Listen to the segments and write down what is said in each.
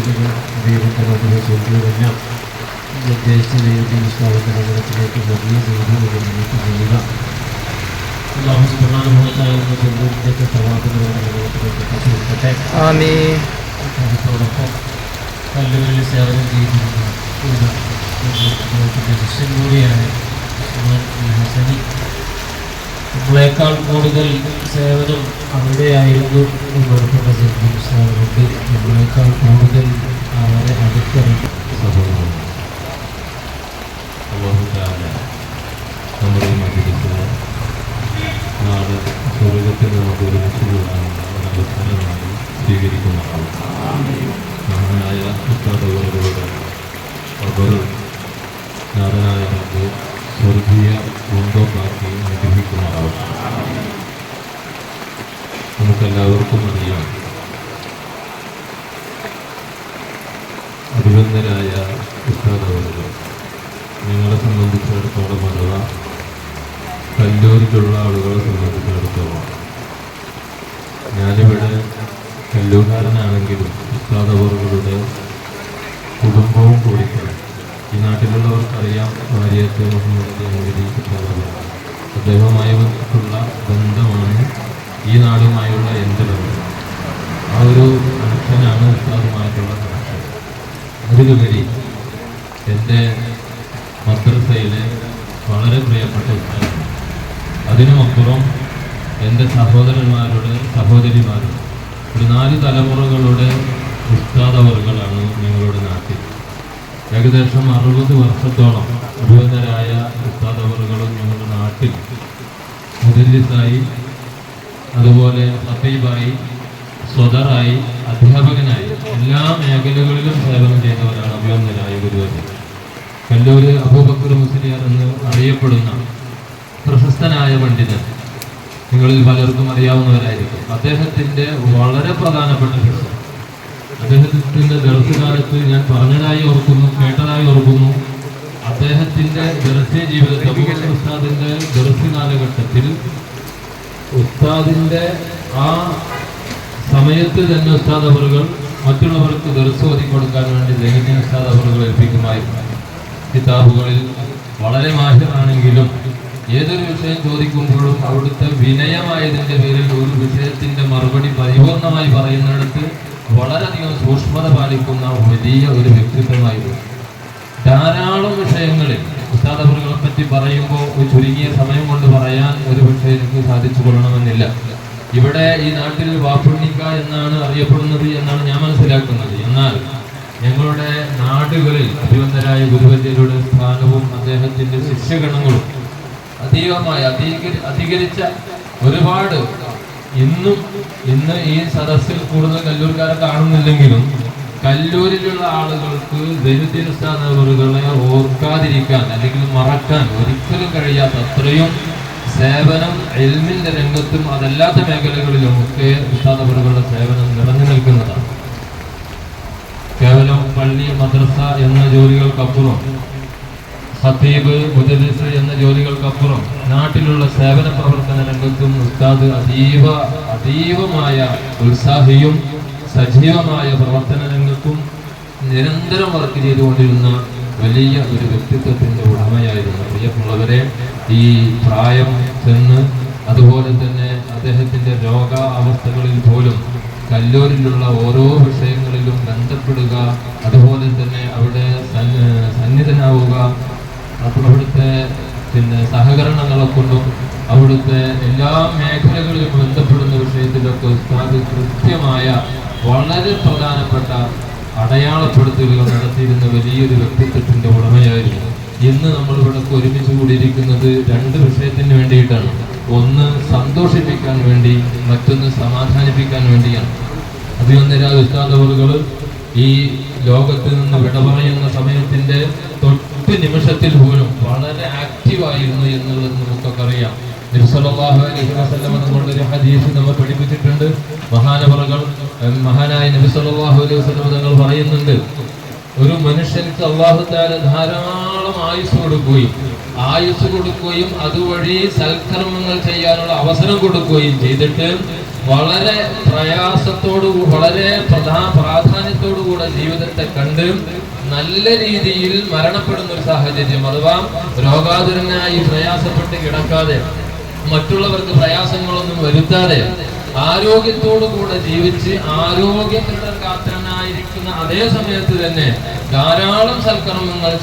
വേദികൾ ദൈവത്തെ നമ്മുടെ ചെയ്തികളെല്ലാം ഉദ്ദേശിച്ച ദൈവത്തിൻ്റെ സ്ഥാപനത്തിൻ്റെ അകലത്തിലേക്ക് വലിയ ദൈവങ്ങൾ നമുക്ക് ചെയ്യുക. പ്രധാനമായിട്ടായിരുന്ന ചെറുതൊക്കെ സവാദങ്ങളുടെ അനുഭവത്തിലേക്ക് പറ്റുവിട്ടെ. അതോടൊപ്പം കല്ലുകളിൽ സേവനം ചെയ്തിരുന്ന ശിഷ്യൻ കൂടിയാണ് ഹസനി. നമ്മളെക്കാൾ കൂടുതൽ സേവനം അവിടെയായിരുന്നു ഉൾപ്പെടുന്ന കൊണ്ട് നമ്മളെക്കാൾ കൂടുതൽ അവരെ അടുത്തറിയും സഹോദരൻ. നമ്മുടെ മജിലിസിന് നാട് സ്വർഗത്തിൽ നമുക്ക് ഒരുമിച്ച് കൂടാനുള്ള ഒരവസരമായി സ്വീകരിക്കുന്നതാണ്. മഹാനായ ഉസ്താദവറുകളുടെ അവർ നാഥനായ നമുക്ക് സ്വർഗീയ പൂന്തോപ്പാക്കി അനുഗ്രഹിക്കുന്നതാവും. നമുക്കെല്ലാവർക്കും അറിയാം, അഭിനന്ദനായ ഉസ്താദവറുകൾ ഞങ്ങളെ സംബന്ധിച്ചിടത്തോളം അഥവാ കല്ലൂരിലുള്ള ആളുകളെ സംബന്ധിച്ചിടത്തോളം, ഞാനിവിടെ കല്ലൂർക്കാരനാണെങ്കിലും ഉസ്താദവറുകളുടെ കുടുംബവും കൂടിക്കണം. ഈ നാട്ടിലുള്ളവർക്കറിയാം ഭാര്യത്തെ മുഹമ്മദ് അലി ഉസ്താദ്. അദ്ദേഹവുമായിട്ടുള്ള ബന്ധമാണ് ഈ നാടുമായുള്ള എൻ്റെ ബന്ധം. ആ ഒരു കണക്ഷനാണ് ഉസ്താദുമായിട്ടുള്ള കണക്ഷൻ. അതിലുപരി എൻ്റെ മദ്രസയിലെ വളരെ പ്രിയപ്പെട്ട ഉസ്താദ്, അതിനുമപ്പുറം എൻ്റെ സഹോദരന്മാരുടെ സഹോദരിമാരും ഒരു 4 തലമുറകളുടെ ഉസ്താദവറുകളാണ് ഞങ്ങളുടെ നാട്ടിൽ. ഏകദേശം 60 വർഷത്തോളം അഭിനന്ദരായ ഉസ്താദവറുകളും ഞങ്ങളുടെ നാട്ടിൽ മുദല്ലിസായി, അതുപോലെ ഖതീബായി, സ്വദറായി, അധ്യാപകനായി എല്ലാ മേഖലകളിലും സേവനം ചെയ്തവരാണ് അഭിനന്ദരായ ഗുരുവര്യൻ. കല്ലൂര് അബൂബക്കർ മുസ്ലിയാർ എന്ന് അറിയപ്പെടുന്ന പ്രശസ്തനായ പണ്ഡിതൻ നിങ്ങളിൽ പലർക്കും അറിയാവുന്നവരായിരിക്കും. അദ്ദേഹത്തിൻ്റെ വളരെ പ്രധാനപ്പെട്ട വിഷയം, അദ്ദേഹത്തിൻ്റെ ദർസ് കാലത്ത് ഞാൻ പറഞ്ഞതായി ഓർക്കുന്നു, കേട്ടതായി ഓർക്കുന്നു. അദ്ദേഹത്തിൻ്റെ ദർസ് ജീവിതത്തിൽ അബൂബക്കർ ഉസ്താദിൻ്റെ ദർസ് കാലഘട്ടത്തിൽ ഉസ്താദിൻ്റെ ആ സമയത്ത് തന്നെ ഉസ്താദ് അവറുകൾ മറ്റുള്ളവർക്ക് ദർസ് ഓതി കൊടുക്കാൻ വേണ്ടി ദൈനംദിന ഉസ്താദ് അവറുകൾ ഏൽപ്പിക്കുമായിരുന്നു. കിതാബുകളിൽ വളരെ മാഹിറാണെങ്കിലും ഏതൊരു വിഷയം ചോദിക്കുമ്പോഴും അവിടുത്തെ വിനയമായതിൻ്റെ പേരിൽ ഒരു വിഷയത്തിൻ്റെ മറുപടി പരിപൂർണമായി പറയുന്നിടത്ത് വളരെയധികം സൂക്ഷ്മത പാലിക്കുന്ന വലിയ ഒരു വ്യക്തിത്വമായിരുന്നു. ധാരാളം വിഷയങ്ങളിൽ ഉസ്താദ് അവറുകളെ പറ്റി പറയുമ്പോൾ ഒരു ചുരുങ്ങിയ സമയം കൊണ്ട് പറയാൻ ഒരു പക്ഷേ എനിക്ക് സാധിച്ചു കൊള്ളണമെന്നില്ല. ഇവിടെ ഈ നാട്ടിൽ വാപ്പുണ്ണിക്ക എന്നാണ് അറിയപ്പെടുന്നത് എന്നാണ് ഞാൻ മനസ്സിലാക്കുന്നത്. എന്നാൽ ഞങ്ങളുടെ നാടുകളിൽ അഭിനന്ദരായ ഗുരുവര്യരുടെ സ്ഥാനവും അദ്ദേഹത്തിൻ്റെ ശിഷ്യഗണങ്ങളും അധികരിച്ച ഒരുപാട് ഇന്ന് ഈ സദസ്സിൽ കൂടുതൽ കല്ലൂർക്കാരെ കാണുന്നില്ലെങ്കിലും കല്ലൂരിലുള്ള ആളുകൾക്ക് ദൈനംദിന ഉസ്താദവറുകളെ ഓർക്കാതിരിക്കാൻ അല്ലെങ്കിൽ മറക്കാൻ ഒരിക്കലും കഴിയാത്ത അത്രയും സേവനം ഇൽമിന്റെ രംഗത്തും അതല്ലാത്ത മേഖലകളിലും ഒക്കെ ഉസ്താദവറുകളുടെ സേവനം നിറഞ്ഞു നിൽക്കുന്നതാണ്. കേവലം പള്ളി മദ്രസ എന്ന ജോലികൾക്കപ്പുറം, ഖതീബ് മുദല്ലിസ് എന്ന ജോലികൾക്കപ്പുറം നാട്ടിലുള്ള സേവന പ്രവർത്തന രംഗത്തും ഉസ്താദ് അതീവമായ ഉത്സാഹിയും സജീവമായ പ്രവർത്തന രംഗത്തും നിരന്തരം വർക്ക് ചെയ്തുകൊണ്ടിരുന്ന വലിയ ഒരു വ്യക്തിത്വത്തിൻ്റെ ഉടമയായിരുന്നു. പ്രിയമുള്ളവരെ, ഈ പ്രായം ചെന്ന് അതുപോലെ തന്നെ അദ്ദേഹത്തിൻ്റെ രോഗാവസ്ഥകളിൽ പോലും കല്ലൂരിലുള്ള ഓരോ വിഷയങ്ങളിലും ബന്ധപ്പെടുക, അതുപോലെ തന്നെ അവിടെ സന്നിധനാവുക, അവിടുത്തെ സഹകരണങ്ങളെ കൊണ്ടും അവിടുത്തെ എല്ലാ മേഖലകളിലും ബന്ധപ്പെടുന്ന വിഷയത്തിലൊക്കെ ഉസ്താദ് കൃത്യമായ വളരെ പ്രധാനപ്പെട്ട അടയാളപ്പെടുത്തുകയോ നടത്തിയിരുന്ന വലിയൊരു വ്യക്തിത്വത്തിൻ്റെ ഉടമയായിരുന്നു. ഇന്ന് നമ്മളിവിടെ ഒരുമിച്ച് കൂടിയിരിക്കുന്നത് 2 വിഷയത്തിന് വേണ്ടിയിട്ടാണ്. ഒന്ന് സന്തോഷിപ്പിക്കാൻ വേണ്ടി, മറ്റൊന്ന് സമാധാനിപ്പിക്കാൻ വേണ്ടിയാണ്. അഭിനന്ദരായ ഉസ്താദ് അവറുകൾ ഈ ലോകത്ത് നിന്ന് വിട പറയുന്ന സമയത്തിൻ്റെ തൊട്ട് നിമിഷത്തിൽ പോലും വളരെ ആക്റ്റീവായിരുന്നു എന്നുള്ളത് നമുക്കൊക്കെ അറിയാം. നബി സല്ലല്ലാഹു അലൈഹി വസല്ലം തങ്ങളുടെ ഹദീസ് നമ്മെ പഠിപ്പിച്ചിട്ടുണ്ട്. മഹാനായ നബി സല്ലല്ലാഹു അലൈഹി വസല്ലം തങ്ങൾ പറയുന്നുണ്ട്, ഒരു മനുഷ്യർക്ക് അല്ലാഹു തആല ധാരാളം ആയുസ് കൊടുക്കുകയും അതുവഴി സൽക്കർമ്മങ്ങൾ ചെയ്യാനുള്ള അവസരം കൊടുക്കുകയും ചെയ്തിട്ട് വളരെ പ്രയാസത്തോടു വളരെ പ്രാധാന്യത്തോടുകൂടെ ജീവിതത്തെ കണ്ട് നല്ല രീതിയിൽ മരണപ്പെടുന്ന ഒരു സാഹചര്യം, അഥവാ രോഗാതുരനായി പ്രയാസപ്പെട്ട് കിടക്കാതെ മറ്റുള്ളവർക്ക് പ്രയാസങ്ങളൊന്നും വരുത്താതെ ആരോഗ്യത്തോടുകൂടെ ജീവിച്ച് ആരോഗ്യകാത്രനായിരിക്കുന്ന അതേ സമയത്ത് തന്നെ ധാരാളം സൽക്കർമ്മങ്ങൾ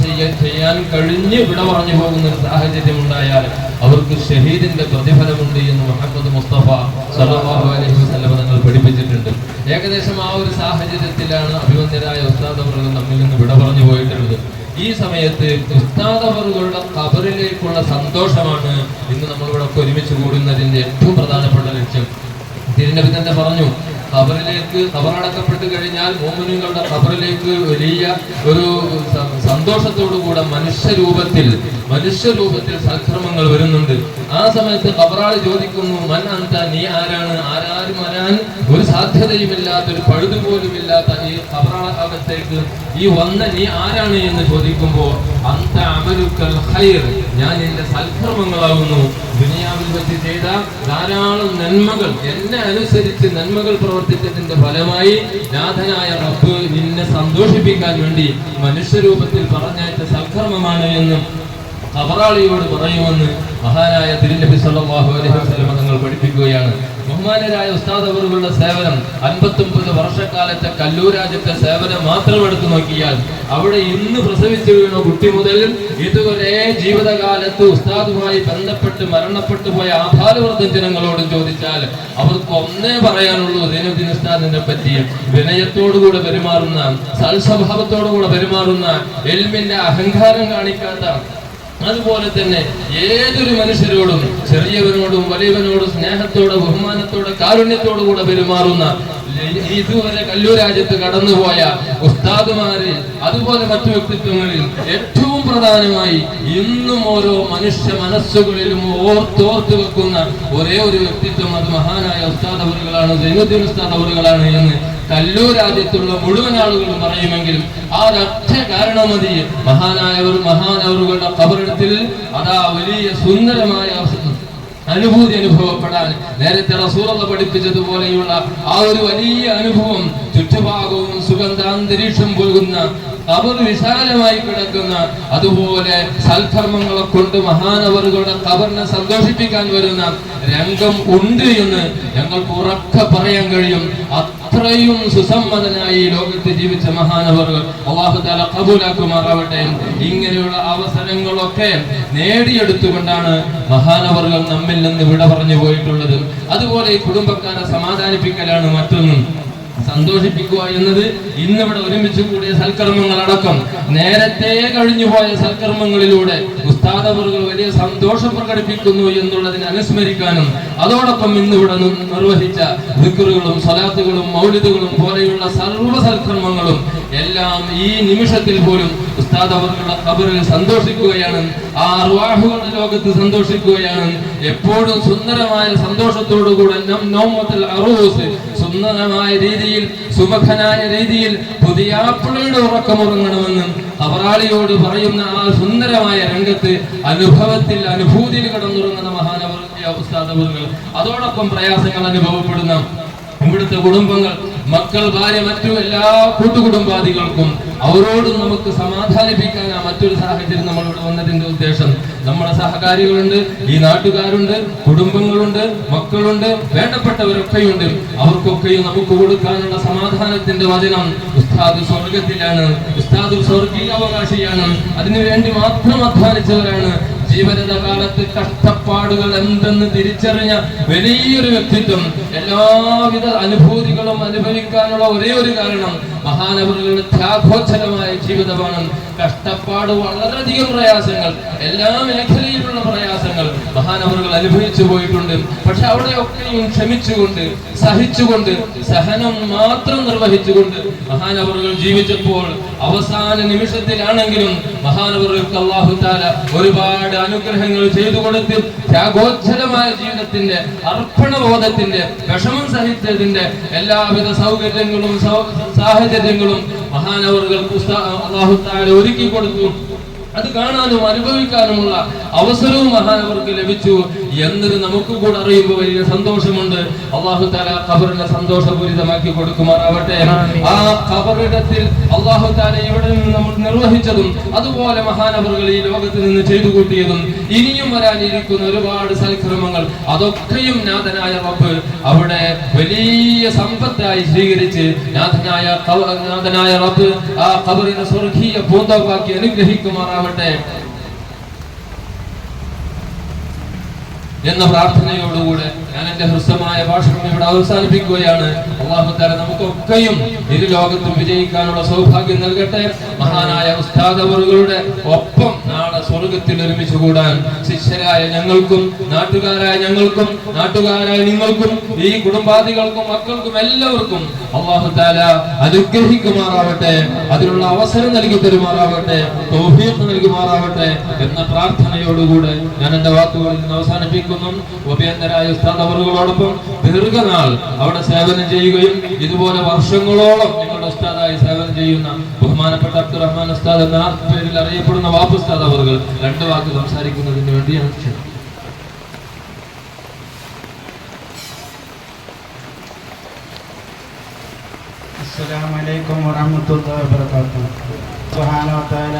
ചെയ്യാൻ കഴിഞ്ഞ് വിട പറഞ്ഞു പോകുന്ന ഒരു സാഹചര്യം ഉണ്ടായാൽ അവർക്ക് ഷഹീദിന്റെ പ്രതിഫലമുണ്ട് എന്ന് മുഹമ്മദ് മുസ്തഫ സല്ലല്ലാഹു അലൈഹി വസല്ലം തങ്ങൾ പഠിപ്പിച്ചിട്ടുണ്ട്. ഏകദേശം ആ ഒരു സാഹചര്യത്തിലാണ് അഭിമന്യരായ ഉസ്താദ് അവറുകൾ നമ്മിൽ നിന്ന് വിട പറഞ്ഞു പോയിട്ടുള്ളത്. ഈ സമയത്ത് ഉസ്താദ് അവറുകളുടെ ഖബറിലേക്കുള്ള സന്തോഷമാണ് ഇന്ന് നമ്മളിവിടെ ഒരുമിച്ച് കൂടുന്നതിന്റെ ഏറ്റവും പ്രധാനപ്പെട്ട ലക്ഷ്യം. തിരുനബി തന്നെ പറഞ്ഞു, ഖബറടക്കപ്പെട്ട് കഴിഞ്ഞാൽ മോമിനുകളുടെ ഖബറിലേക്ക് വലിയ ഒരു സന്തോഷത്തോടുകൂടെ മനുഷ്യരൂപത്തിൽ സൽക്രമങ്ങൾ വരുന്നുണ്ട്. ആ സമയത്ത് ഖബറാളി ചോദിക്കുന്നു, മൻ അന്ത, നീ ആരാണ്? ആരാരും വരാൻ ഒരു സാധ്യതയുമില്ലാത്ത, ഒരു പഴുതുപോലുമില്ലാത്ത ഈ ഖബറകത്തേക്ക് ഈ വന്ന നീ ആരാണ് എന്ന് ചോദിക്കുമ്പോൾ, അന്ത അമലുക്കൽ ഖൈർ, ഞാൻ എന്റെ സൽക്രമങ്ങളാകുന്നു. ദുനിയാവിൽ വെച്ച് ചെയ്ത ധാരാളം നന്മകൾ, എന്നെ അനുസരിച്ച് നന്മകൾ പ്രവർത്തിച്ചതിന്റെ ഫലമായി നാഥനായ റബ്ബ് നിന്നെ സന്തോഷിപ്പിക്കാൻ വേണ്ടി മനുഷ്യരൂപത്തിൽ പറഞ്ഞയച്ച സൽക്കർമ്മമാണ് എന്നും ഖബറാളിയോട് പറയുമെന്ന് മഹാനായ തിരുനബി സല്ലല്ലാഹു അലൈഹി വസല്ലം തങ്ങൾ പഠിപ്പിക്കുകയാണ്. ബഹുമാനരായ ഉസ്താദ് അവറുകളുടെ സേവനം 59 വർഷക്കാലത്തെ കല്ലൂർ രാജ്യത്തെ സേവനം മാത്രം എടുത്തു നോക്കിയാൽ അവിടെ ഇന്ന് പ്രസവിച്ചു വീണ കുട്ടി മുതൽ ഇതുവരെ ജീവിതകാലത്ത് ഉസ്താദുമായി ബന്ധപ്പെട്ട് മരണപ്പെട്ടു പോയ ആഭാരവൃദ്ധ ജനങ്ങളോടും ചോദിച്ചാൽ അവർക്ക് ഒന്നേ പറയാനുള്ളൂ, സൈനുദ്ദീൻ ഉസ്താദിനെ പറ്റി വിനയത്തോടുകൂടെ പെരുമാറുന്ന, സൽസ്വഭാവത്തോടുകൂടെ പെരുമാറുന്ന, എൽമിന്റെ അഹങ്കാരം കാണിക്കാത്ത, അതുപോലെ തന്നെ ഏതൊരു മനുഷ്യരോടും ചെറിയവനോടും വലിയവനോടും സ്നേഹത്തോടെ ബഹുമാനത്തോടെ കാരുണ്യത്തോടുകൂടെ പെരുമാറുന്ന, ഇതുവരെ കല്ലൂർ രാജ്യത്ത് കടന്നുപോയ ഉസ്താദുമാര്, അതുപോലെ മറ്റു വ്യക്തിത്വങ്ങളിൽ ഏറ്റവും പ്രധാനമായി ഇന്നും ഓരോ മനുഷ്യ മനസ്സുകളിലും ഓർത്തോർത്ത് വെക്കുന്ന ഒരേ ഒരു വ്യക്തിത്വം, അത് മഹാനായ ഉസ്താദ് അവറുകളാണ്, സൈനുദ്ദീൻ ഉസ്താദ് അവറുകളാണ് എന്ന് കല്ലൂർ രാജ്യത്തുള്ള മുഴുവൻ ആളുകളും പറയുമെങ്കിലും ആ ഒരൊറ്റ കാരണം മതി മഹാനവറുകളുടെ ഖബറിടത്തിൽ അതാ വലിയ സുന്ദരമായ അനുഭൂതി അനുഭവപ്പെടാൻ. നേരത്തെ റസൂലുള്ളാഹി പഠിപ്പിച്ചതുപോലെയുള്ള ആ ഒരു വലിയ അനുഭവം, ചുറ്റുഭാഗവും സുഗന്ധാന്തരീക്ഷം പുൽകുന്ന, ഖബർ വിശാലമായി കിടക്കുന്ന, അതുപോലെ സൽക്കർമ്മങ്ങളെ കൊണ്ട് മഹാനവറുകളുടെ ഖബറിനെ സന്തോഷിപ്പിക്കാൻ വരുന്ന രംഗം ഉണ്ട് എന്ന് ഞങ്ങൾക്ക് ഉറക്കെ പറയാൻ കഴിയും. അത്രയും സുസമ്മതനായി ലോകത്ത് ജീവിച്ച മഹാനവറുകൾ അല്ലാഹു തആല ഖബൂലാക്കുമാറാവട്ടെ. ഇങ്ങനെയുള്ള അവസരങ്ങളൊക്കെ നേടിയെടുത്തുകൊണ്ടാണ് മഹാനവറുകൾ നമ്മിൽ നിന്ന് വിട പറഞ്ഞു പോയിട്ടുള്ളത്. അതുപോലെ ഈ കുടുംബക്കാരെ സമാധാനിപ്പിക്കലാണ് മറ്റൊന്നും. സന്തോഷിപ്പിക്കുക എന്നത് ഇന്നിവിടെ ഒരുമിച്ച് കൂടിയ സൽക്കർമ്മങ്ങളടക്കം നേരത്തെ കഴിഞ്ഞുപോയ സൽക്കർമ്മങ്ങളിലൂടെ ഉസ്താദ് അവറുകൾ വലിയ സന്തോഷം പ്രകടിപ്പിക്കുന്നു എന്നുള്ളതിനെ അനുസ്മരിക്കാനും, അതോടൊപ്പം ഇന്നിവിടെ നിർവഹിച്ച ദിക്റുകളും സ്വലാത്തുകളും മൗലിദുകളും പോലെയുള്ള സർവ്വ സൽക്കർമ്മങ്ങളും എല്ലാം ഈ നിമിഷത്തിൽ പോലും ഉസ്താദ് അവറുകളുടെ ഖബറിൽ സന്തോഷിക്കുകയാണ്, ആ അർവാഹുകളുടെ ലോകത്ത് സന്തോഷിക്കുകയാണ്. എപ്പോഴും സുന്ദരമായ സന്തോഷത്തോടുകൂടെ സുന്ദരമായ രീതിയിൽ, സുമുഖനായ രീതിയിൽ പുതിയാപ്പിളയുടെ ഉറക്കമുറങ്ങണമെന്നും ഖബറാളിയോട് പറയുന്ന ആ സുന്ദരമായ രംഗത്ത് അനുഭൂതിയിൽ കടന്നുറങ്ങുന്ന മഹാനവറുകളായ ഉസ്താദ് അവറുകൾ, അതോടൊപ്പം പ്രയാസങ്ങൾ അനുഭവപ്പെടുന്ന ഇവിടുത്തെ കുടുംബങ്ങൾ, മക്കൾ, ഭാര്യ, മറ്റു എല്ലാ കൂട്ടുകുടുംബാദികൾക്കും അവരോടും നമുക്ക് സമാധാനിപ്പിക്കാൻ മറ്റൊരു സാഹചര്യം നമ്മളിവിടെ വന്നതിന്റെ ഉദ്ദേശം, നമ്മുടെ സഹകാരികളുണ്ട്, ഈ നാട്ടുകാരുണ്ട്, കുടുംബങ്ങളുണ്ട്, മക്കളുണ്ട്, വേണ്ടപ്പെട്ടവരൊക്കെയുണ്ട്. അവർക്കൊക്കെയും നമുക്ക് കൊടുക്കാനുള്ള സമാധാനത്തിന്റെ വചനം, ഉസ്താദ് സ്വർഗത്തിലാണ്, ഉസ്താദ് സ്വർഗീയ അവകാശിയാണ്, അതിനുവേണ്ടി മാത്രം അധ്വാനിച്ചവരാണ്. ജീവിതകാലത്ത് കഷ്ടപ്പാടുകൾ എന്തെന്ന് തിരിച്ചറിഞ്ഞ വലിയൊരു വ്യക്തിത്വം. എല്ലാവിധ അനുഭൂതികളും അനുഭവിക്കാനുള്ള ഒരേ ഒരു കാരണം മഹാനവറുകളുടെ ത്യാഗോജ്ജലമായ ജീവിതമാണ്. കഷ്ടപ്പാട്, വളരെയധികം പ്രയാസങ്ങൾ, എല്ലാ മേഖലയിലുള്ള പ്രയാസങ്ങൾ മഹാനവറുകൾ അനുഭവിച്ചു പോയിട്ടുണ്ട്. പക്ഷെ അവിടെയൊക്കെയും ക്ഷമിച്ചുകൊണ്ട്, സഹിച്ചുകൊണ്ട്, സഹനം മാത്രം നിർവഹിച്ചുകൊണ്ട് മഹാനവറുകൾ ജീവിച്ചപ്പോൾ അവസാന നിമിഷത്തിലാണെങ്കിലും മഹാനവറുകൾക്ക് അല്ലാഹു തആല ഒരുപാട് അനുഗ്രഹങ്ങൾ ചെയ്തു കൊടുത്ത് ത്യാഗോജ്ജലമായ ജീവിതത്തിന്റെ, അർപ്പണബോധത്തിന്റെ, വിഷമം സഹിച്ചതിന്റെ എല്ലാവിധ സൗകര്യങ്ങളും സാഹചര്യങ്ങളും മഹാനവറുകൾക്ക് അല്ലാഹു തആല ഒരുക്കി കൊടുത്തു. അത് കാണാനും അനുഭവിക്കാനുമുള്ള അവസരവും മഹാനവർക്ക് ലഭിച്ചു എന്നത് നമുക്ക് കൂടെ അറിയുമ്പോൾ വലിയ സന്തോഷമുണ്ട്. അല്ലാഹു തആല ഖബറിനെ സന്തോഷപൂരിതമാക്കി കൊടുക്കുമാറാവട്ടെ. ആ ഖബറിടത്തിൽ അല്ലാഹു തആല ഇവിടെ നിന്ന് നമ്മൾ നിർവഹിച്ചതും അതുപോലെ മഹാനവറുകൾ ഈ ലോകത്ത് നിന്ന് ചെയ്തു കൂട്ടിയതും ഇനിയും വരാനിരിക്കുന്ന ഒരുപാട് സൽക്രമങ്ങൾ അതൊക്കെയും നാഥനായ റബ്ബ് അവിടെ വലിയ സമ്പത്തായി സ്വീകരിച്ച് നാഥനായ റബ്ബ് ആ ഖബറിനെ സ്വർഗീയ പൂന്തോപ്പാക്കി അനുഗ്രഹിക്കുമാറാവട്ടെ എന്ന പ്രാർത്ഥനയോടുകൂടെ ഞാൻ എന്റെ ഹൃസ്വമായ ഭാഷണം ഇവിടെ അവസാനിപ്പിക്കുകയാണ്. അല്ലാഹു തആല നമുക്കൊക്കെയും ഇരു ലോകത്തും വിജയിക്കാനുള്ള സൗഭാഗ്യം നൽകട്ടെ. മഹാനായ ഉസ്താദ് അവറുകളുടെ ഒപ്പം നാളെ സ്വർഗത്തിൽ ഒരുമിച്ച് കൂടാൻ ശിഷ്യരായ ഞങ്ങൾക്കും നാട്ടുകാരായ ഞങ്ങൾക്കും നാട്ടുകാരായ നിങ്ങൾക്കും ഈ കുടുംബാദികൾക്കും മക്കൾക്കും എല്ലാവർക്കും അല്ലാഹു തആല അനുഗ്രഹിക്കുമാറാവട്ടെ. അതിനുള്ള അവസരം നൽകി തരുമാറാവട്ടെ, തൗഫീഖ് നൽകുമാറാവട്ടെ എന്ന പ്രാർത്ഥനയോടുകൂടെ ഞാൻ എന്റെ വാക്കുകളിൽ നിന്ന് അവസാനിപ്പിക്കുന്നു. ഉപേന്ദ്രരായ ഉസ്താദ് അവറുകളോടൊപ്പം ദീർഘനാൾ അവിടെ സേവനം ചെയ്യുകയും ഇതുപോലെ വർഷങ്ങളോളം ഞങ്ങളുടെ ഉസ്താദായി സേവനം ചെയ്യുന്ന ബഹുമാനപ്പെട്ട അബ്ദുറഹ്മാൻ ഉസ്താദ് എന്ന പേരിൽ അറിയപ്പെടുന്ന വാപ്പു ഉസ്താദ് അവറുകൾ രണ്ടു വാക്ക് സംസാരിക്കുന്നതിന് വേണ്ടിയാണ് ക്ഷണം. അസ്സലാമു അലൈക്കും വറഹ്മത്തുള്ളാഹി വബറകാതുഹു. സുബ്ഹാനഹു വ തആല